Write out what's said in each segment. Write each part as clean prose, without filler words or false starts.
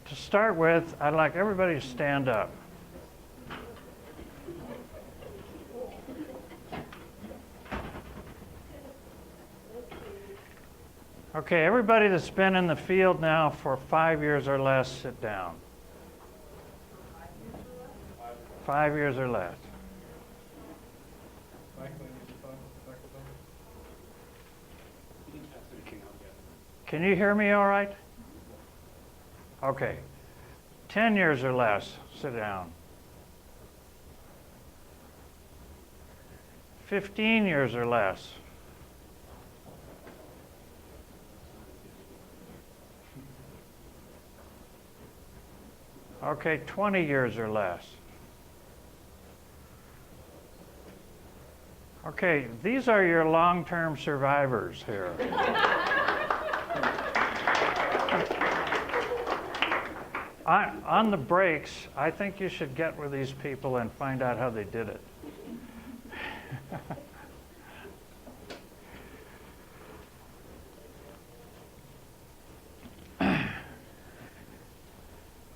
To start with, I'd like everybody to stand up. Okay, everybody that's been in the field now for 5 years or less, sit down. 5 years or less. Can you hear me all right? Okay. 10 years or less, sit down. 15 years or less. Okay, 20 years or less. Okay, these are your long-term survivors here. On the breaks, I think you should get with these people and find out how they did it.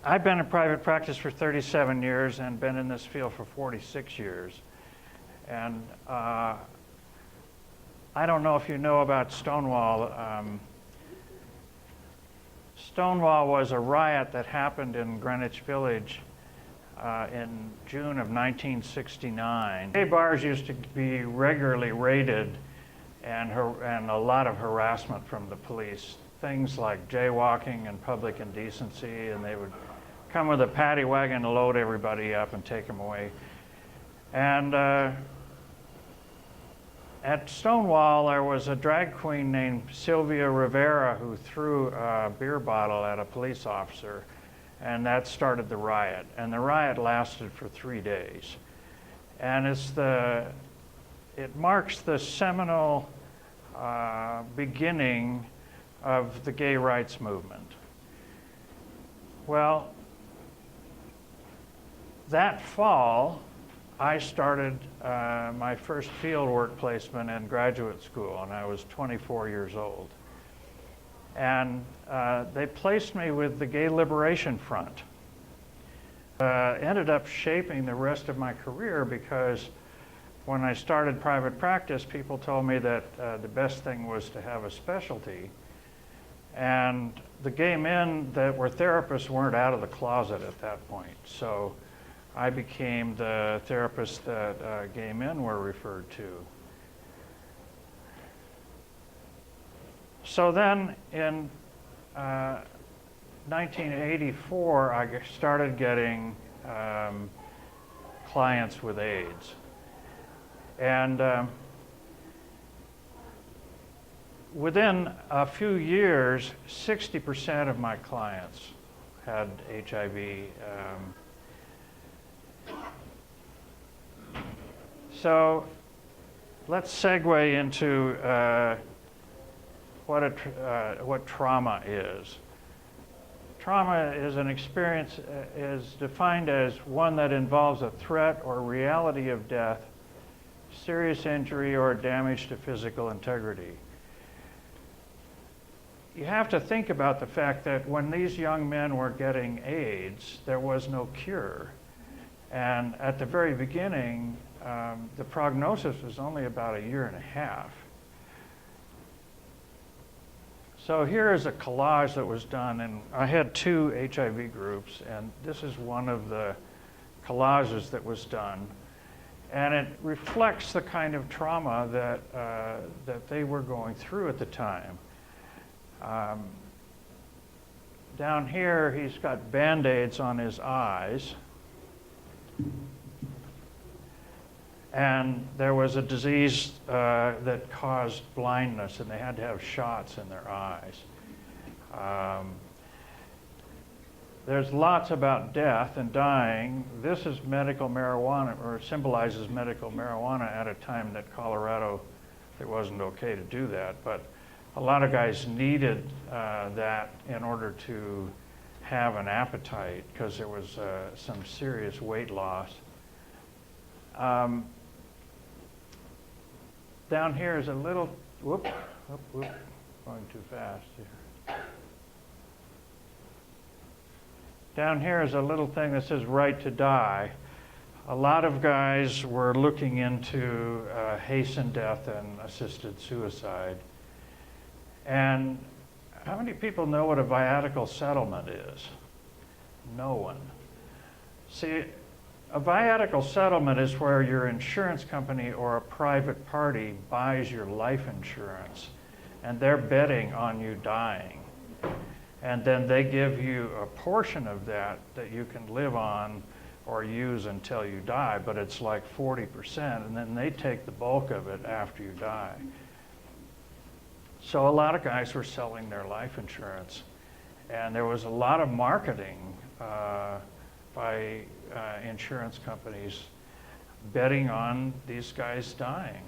I've been in private practice for 37 years and been in this field for 46 years. And I don't know if you know about Stonewall. Stonewall was a riot that happened in Greenwich Village in June of 1969. Gay bars used to be regularly raided and a lot of harassment from the police. Things like jaywalking and public indecency, and they would come with a paddy wagon to load everybody up and take them away. And at Stonewall, there was a drag queen named Sylvia Rivera who threw a beer bottle at a police officer, and that started the riot. And the riot lasted for 3 days. And it marks the seminal beginning of the gay rights movement. Well, that fall, I started my first field work placement in graduate school, and I was 24 years old. And they placed me with the Gay Liberation Front. Ended up shaping the rest of my career because when I started private practice, people told me that the best thing was to have a specialty. And the gay men that were therapists weren't out of the closet at that point. So I became the therapist that gay men were referred to. So then in 1984, I started getting clients with AIDS. And within a few years, 60% of my clients had HIV. So let's segue into what trauma is. Trauma is an experience, is defined as one that involves a threat or reality of death, serious injury, or damage to physical integrity. You have to think about the fact that when these young men were getting AIDS, there was no cure. And at the very beginning, the prognosis was only about 1.5 years. So here is a collage that was done, and I had 2 HIV groups, and this is one of the collages that was done. And it reflects the kind of trauma that they were going through at the time. Down here, he's got Band-Aids on his eyes. And there was a disease that caused blindness, and they had to have shots in their eyes. There's lots about death and dying. This is medical marijuana, or symbolizes medical marijuana at a time that Colorado, it wasn't okay to do that, but a lot of guys needed that in order to have an appetite because there was some serious weight loss. Down here is a little, whoop, going too fast here. Down here is a little thing that says right to die. A lot of guys were looking into hastened death and assisted suicide. And how many people know what a viatical settlement is? No one. See, a viatical settlement is where your insurance company or a private party buys your life insurance, and they're betting on you dying. And then they give you a portion of that that you can live on or use until you die, but it's like 40%, and then they take the bulk of it after you die. So a lot of guys were selling their life insurance, and there was a lot of marketing by insurance companies betting on these guys dying.